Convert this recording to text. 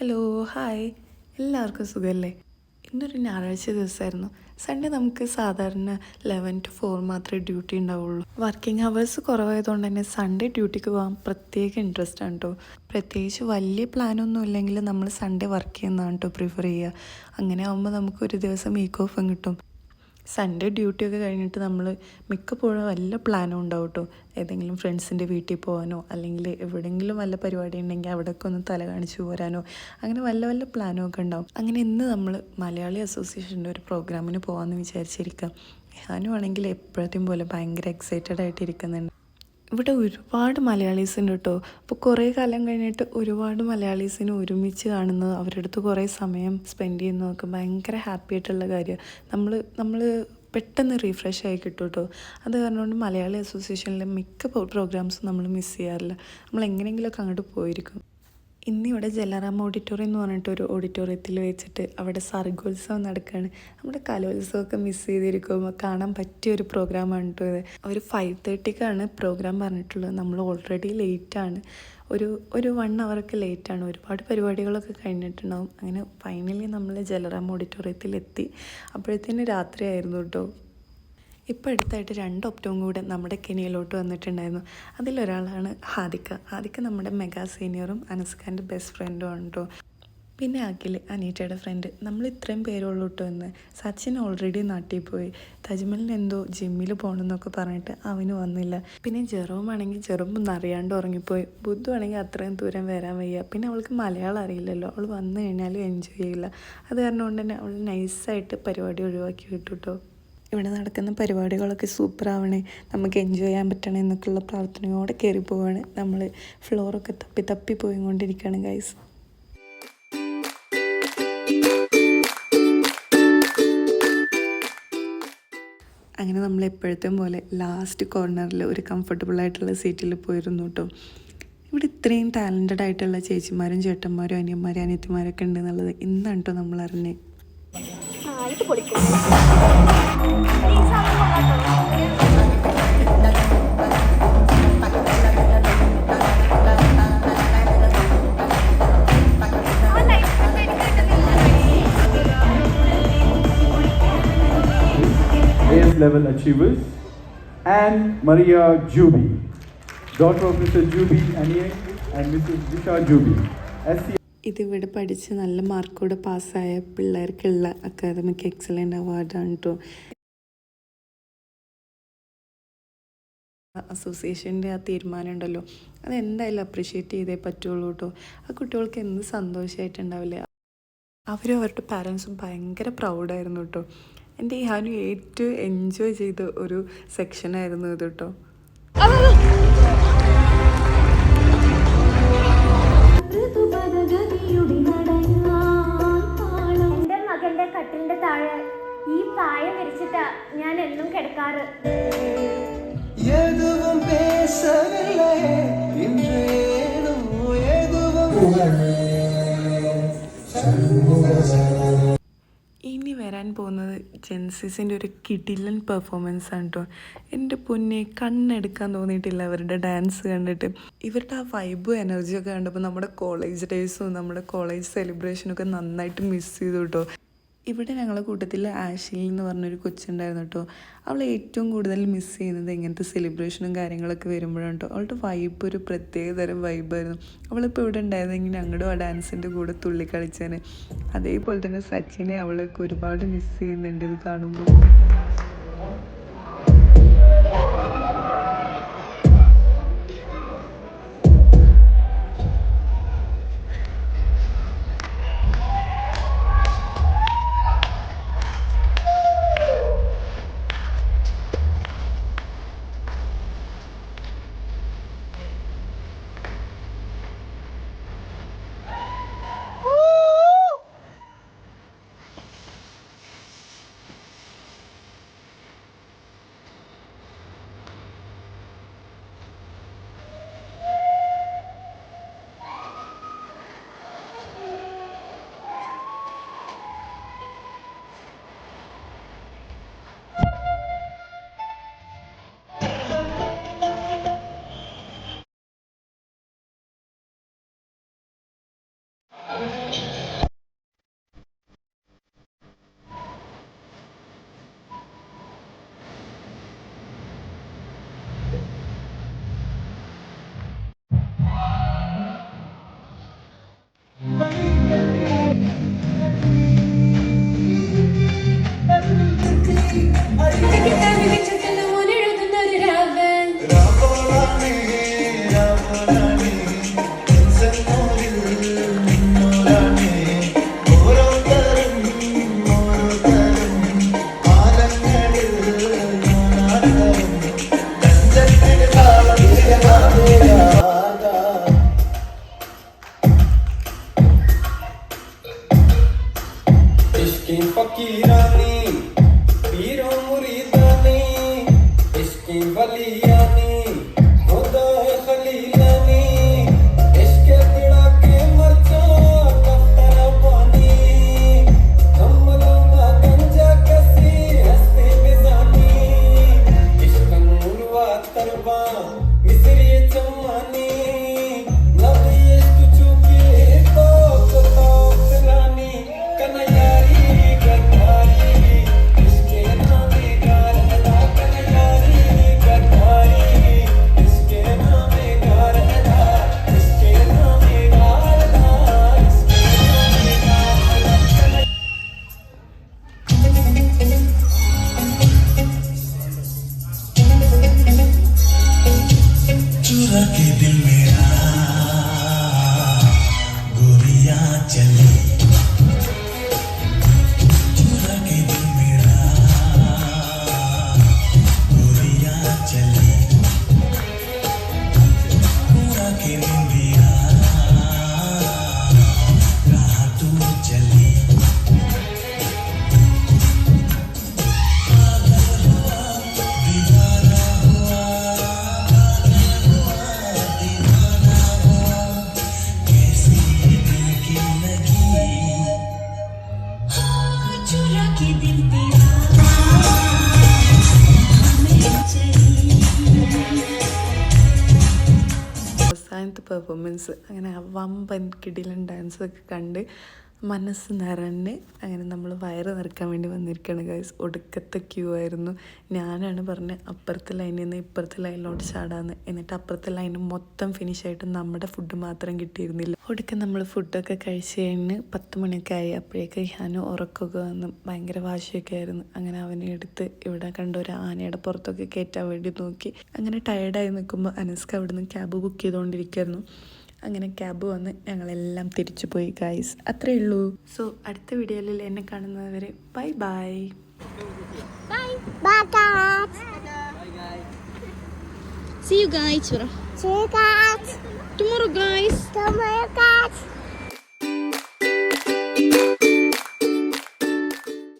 Hello, hi. എല്ലാവർക്കും സുഖമല്ലേ? ഇന്നൊരു ഞായറാഴ്ച ദിവസമായിരുന്നു. സൺഡേ നമുക്ക് സാധാരണ 11 to 4 മാത്രമേ ഡ്യൂട്ടി ഉണ്ടാവുള്ളൂ. വർക്കിംഗ് അവേഴ്സ് കുറവായതുകൊണ്ട് തന്നെ സൺഡേ ഡ്യൂട്ടിക്ക് പോകാൻ പ്രത്യേക ഇൻട്രസ്റ്റ് ആണ് കേട്ടോ. പ്രത്യേകിച്ച് വലിയ പ്ലാനൊന്നും ഇല്ലെങ്കിൽ നമ്മൾ സൺഡേ വർക്ക് ചെയ്യുന്നതാണ് കേട്ടോ പ്രിഫർ ചെയ്യുക. അങ്ങനെ ആകുമ്പോൾ നമുക്കൊരു ദിവസം വീക്ക് ഓഫും കിട്ടും. സൺഡേ ഡ്യൂട്ടിയൊക്കെ കഴിഞ്ഞിട്ട് നമ്മൾ മിക്കപ്പോഴും വല്ല പ്ലാനും ഉണ്ടാവും കേട്ടോ. ഏതെങ്കിലും ഫ്രണ്ട്സിൻ്റെ വീട്ടിൽ പോകാനോ അല്ലെങ്കിൽ എവിടെയെങ്കിലും വല്ല പരിപാടി ഉണ്ടെങ്കിൽ അവിടെയൊക്കെ ഒന്ന് തല കാണിച്ച് പോരാനോ അങ്ങനെ വല്ല വല്ല പ്ലാനും ഒക്കെ ഉണ്ടാവും. അങ്ങനെ ഇന്ന് നമ്മൾ മലയാളി അസോസിയേഷൻ്റെ ഒരു പ്രോഗ്രാമിന് പോകാമെന്ന് വിചാരിച്ചിരിക്കാം. ഞാനും ആണെങ്കിൽ എപ്പോഴത്തെയും പോലെ ഭയങ്കര എക്സൈറ്റഡ് ആയിട്ടിരിക്കുന്നുണ്ട്. ഇവിടെ ഒരുപാട് മലയാളീസ് ഉണ്ട് കേട്ടോ. അപ്പോൾ കുറേ കാലം കഴിഞ്ഞിട്ട് ഒരുപാട് മലയാളീസിനെ ഒരുമിച്ച് കാണുന്നത്, അവരുടെ അടുത്ത് കുറേ സമയം സ്പെൻഡ് ചെയ്യുന്നതൊക്കെ ഭയങ്കര ഹാപ്പി ആയിട്ടുള്ള കാര്യമാണ്. നമ്മൾ പെട്ടെന്ന് റീഫ്രഷ് ആയി കിട്ടും കേട്ടോ. അത് കാരണം കൊണ്ട് മലയാളി അസോസിയേഷനിലെ മിക്ക പ്രോഗ്രാംസും നമ്മൾ മിസ് ചെയ്യാറില്ല. നമ്മൾ എങ്ങനെയെങ്കിലുമൊക്കെ അങ്ങോട്ട് പോയിരിക്കും. ഇന്നിവിടെ ജലറാം ഓഡിറ്റോറിയം എന്ന് പറഞ്ഞിട്ടൊരു ഓഡിറ്റോറിയത്തിൽ വെച്ചിട്ട് അവിടെ സർഗോത്സവം നടക്കുകയാണ്. നമ്മുടെ കലോത്സവമൊക്കെ മിസ് ചെയ്തിരിക്കുമ്പോൾ കാണാൻ പറ്റിയൊരു പ്രോഗ്രാമാണ് കേട്ടോ ഇത്. അവർ 5:30ക്കാണ് പ്രോഗ്രാം പറഞ്ഞിട്ടുള്ളത്. നമ്മൾ ഓൾറെഡി ലേറ്റാണ്, ഒരു 1 hour ലേറ്റാണ്. ഒരുപാട് പരിപാടികളൊക്കെ കഴിഞ്ഞിട്ടുണ്ടാവും. അങ്ങനെ ഫൈനലി നമ്മൾ ജലറാം ഓഡിറ്റോറിയത്തിലെത്തി. അപ്പോഴത്തേന് രാത്രിയായിരുന്നു കേട്ടോ. ഇപ്പോൾ അടുത്തായിട്ട് 2 ഒപ്റ്റവും കൂടെ നമ്മുടെ കെനിയിലോട്ട് വന്നിട്ടുണ്ടായിരുന്നു. അതിലൊരാളാണ് ഹാദിക്ക നമ്മുടെ മെഗാ സീനിയറും അനസ്കാൻ്റെ ബെസ്റ്റ് ഫ്രണ്ടുമാണ് കേട്ടോ. പിന്നെ അഖിൽ, അനീറ്റയുടെ ഫ്രണ്ട്. നമ്മൾ ഇത്രയും പേരുള്ളൂ കേട്ടോ എന്ന്. സച്ചിൻ ഓൾറെഡി നാട്ടിൽ പോയി. തജ്മലിന് എന്തോ ജിമ്മിൽ പോകണമെന്നൊക്കെ പറഞ്ഞിട്ട് അവന് വന്നില്ല. പിന്നെ ജെറോം അറിയാണ്ട് ഉറങ്ങിപ്പോയി. ബുദ്ധു ആണെങ്കിൽ അത്രയും ദൂരം വരാൻ വയ്യ. പിന്നെ അവൾക്ക് മലയാളം അറിയില്ലല്ലോ, അവൾ വന്നു കഴിഞ്ഞാലും എൻജോയ് ചെയ്യില്ല. അത് കാരണം കൊണ്ട് തന്നെ അവൾ നൈസായിട്ട് പരിപാടി ഒഴിവാക്കി വിട്ടു കേട്ടോ. ഇവിടെ നടക്കുന്ന പരിപാടികളൊക്കെ സൂപ്പറാവണേ, നമുക്ക് എൻജോയ് ചെയ്യാൻ പറ്റണേ എന്നൊക്കെയുള്ള പ്രാർത്ഥനയോടെ കയറി പോവാണ്. നമ്മൾ ഫ്ലോറൊക്കെ തപ്പി പോയിക്കൊണ്ടിരിക്കുകയാണ് ഗൈസ്. അങ്ങനെ നമ്മൾ എപ്പോഴത്തേയും പോലെ ലാസ്റ്റ് കോർണറിൽ ഒരു കംഫർട്ടബിളായിട്ടുള്ള സീറ്റിൽ പോയിരുന്നു കേട്ടോ. ഇവിടെ ഇത്രയും ടാലൻറ്റഡ് ആയിട്ടുള്ള ചേച്ചിമാരും ചേട്ടന്മാരും അനിയന്മാരും അനിയത്തിമാരൊക്കെ ഉണ്ട് എന്നുള്ളത് ഇന്നാണ് കേട്ടോ നമ്മൾ അറിഞ്ഞത്. AS level achievers, and Maria Juby, daughter of Mr. Juby Aniye and Mrs. Disha Juby. ഇതിവിടെ പഠിച്ച് നല്ല മാർക്കോടെ പാസ്സായ പിള്ളേർക്കുള്ള അക്കാദമിക് എക്സലൻ്റ് അവാർഡാണ് കേട്ടോ. അസോസിയേഷൻ്റെ ആ തീരുമാനം ഉണ്ടല്ലോ, അതെന്തായാലും അപ്രിഷ്യേറ്റ് ചെയ്തേ പറ്റുള്ളൂ കേട്ടോ. ആ കുട്ടികൾക്ക് എന്ത് സന്തോഷമായിട്ടുണ്ടാവില്ലേ. അവരും അവരുടെ പാരൻസും ഭയങ്കര പ്രൗഡായിരുന്നു കേട്ടോ. എൻ്റെ ഞാനും ഏറ്റവും എൻജോയ് ചെയ്ത ഒരു സെക്ഷനായിരുന്നു ഇത് കേട്ടോ. എൻ്റെ മകൻ്റെ കട്ടിലിൻ്റെ താഴെ ഈ പായ വിരിച്ചിട്ടാ ഞാൻ എന്നും കിടക്കാറ്. ഇനി വരാൻ പോകുന്നത് ജെൻസിസിൻ്റെ ഒരു കിടിലൻ പെർഫോമൻസ് ആണ് കേട്ടോ. എൻ്റെ പൊന്നെ, കണ്ണെടുക്കാൻ തോന്നിയിട്ടില്ല അവരുടെ ഡാൻസ് കണ്ടിട്ട്. ഇവരുടെ ആ വൈബും എനർജിയൊക്കെ കണ്ടപ്പോൾ നമ്മുടെ കോളേജ് ഡേയ്സും നമ്മുടെ കോളേജ് സെലിബ്രേഷനൊക്കെ നന്നായിട്ട് മിസ് ചെയ്തു കേട്ടോ. ഇവിടെ ഞങ്ങളുടെ കൂട്ടത്തിൽ ആഷിൽ എന്ന് പറഞ്ഞൊരു കൊച്ചുണ്ടായിരുന്നു കേട്ടോ. അവൾ ഏറ്റവും കൂടുതൽ മിസ് ചെയ്യുന്നത് ഇങ്ങനത്തെ സെലിബ്രേഷനും കാര്യങ്ങളൊക്കെ വരുമ്പോഴാണ് കേട്ടോ. അവളുടെ വൈബ് ഒരു പ്രത്യേക തരം വൈബായിരുന്നു. അവളിപ്പോൾ ഇവിടെ ഉണ്ടായിരുന്നെങ്കിൽ ഞങ്ങളുടെ ആ ഡാൻസിൻ്റെ കൂടെ തുള്ളി കളിച്ചാണ്. അതേപോലെ തന്നെ സച്ചിനെ അവളൊക്കെ ഒരുപാട് മിസ് ചെയ്യുന്നുണ്ട് ഇത് കാണുമ്പോൾ. इश्की फकीरानी पीरों मुरीदानी इश्की वलियानी खुदा खलीलानी इश्के दिड़ा के मचा दफ्तर पानी कमलों में गंजा कसी हस्ती बिजानी इश्क नूरवा तरबा मिसरी चमानी नबी इश्क चुकी तो रानी कन्हैयारी चुरा के दिल मेरा गोरिया चली चुरा के दिल मेरा गोरिया चली पूरा के दिन दिया कहाँ तू चली चुरा के दिल तेरा അവസാനത്തെ പെർഫോമൻസ് അങ്ങനെ വമ്പൻ കിടിലൻ ഡാൻസൊക്കെ കണ്ട് മനസ്സ് നിറഞ്ഞ് അങ്ങനെ നമ്മൾ വയറ് നിറക്കാൻ വേണ്ടി വന്നിരിക്കുകയാണ് ഗൈസ്. ഒടുക്കത്തെ ക്യൂ ആയിരുന്നു. ഞാനാണ് പറഞ്ഞത് അപ്പുറത്തെ ലൈനിൽ നിന്ന് ഇപ്പുറത്തെ ലൈനിലോട്ട് ചാടാന്ന്. എന്നിട്ട് അപ്പുറത്തെ ലൈന് മൊത്തം ഫിനിഷായിട്ട് നമ്മുടെ ഫുഡ് മാത്രം കിട്ടിയിരുന്നില്ല. ഒടുക്കം നമ്മൾ ഫുഡൊക്കെ കഴിച്ച് കഴിഞ്ഞ് 10 മണിയൊക്കെ ആയി. അപ്പോഴേക്ക് ഞാൻ ഉറക്കമൊക്കെ വന്ന് ഭയങ്കര വാശിയൊക്കെ ആയിരുന്നു. അങ്ങനെ അവനെ എടുത്ത് ഇവിടെ കണ്ട ഒരു ആനയുടെ പുറത്തൊക്കെ കയറ്റാൻ വേണ്ടി നോക്കി. അങ്ങനെ ടയർഡായി നിൽക്കുമ്പോൾ അനസ്ക അവിടുന്ന് ക്യാബ് ബുക്ക് ചെയ്തുകൊണ്ടിരിക്കുകയായിരുന്നു. അങ്ങനെ ക്യാബ് വന്ന് ഞങ്ങളെല്ലാം തിരിച്ചു പോയി ഗൈസ്. അത്രയേ ഉള്ളൂ. സോ അടുത്ത വീഡിയോയിൽ എന്നെ കാണുന്നവരെ bye bye. Bye. Bye, guys. See you guys. See you guys. Tomorrow, guys. Tomorrow, guys.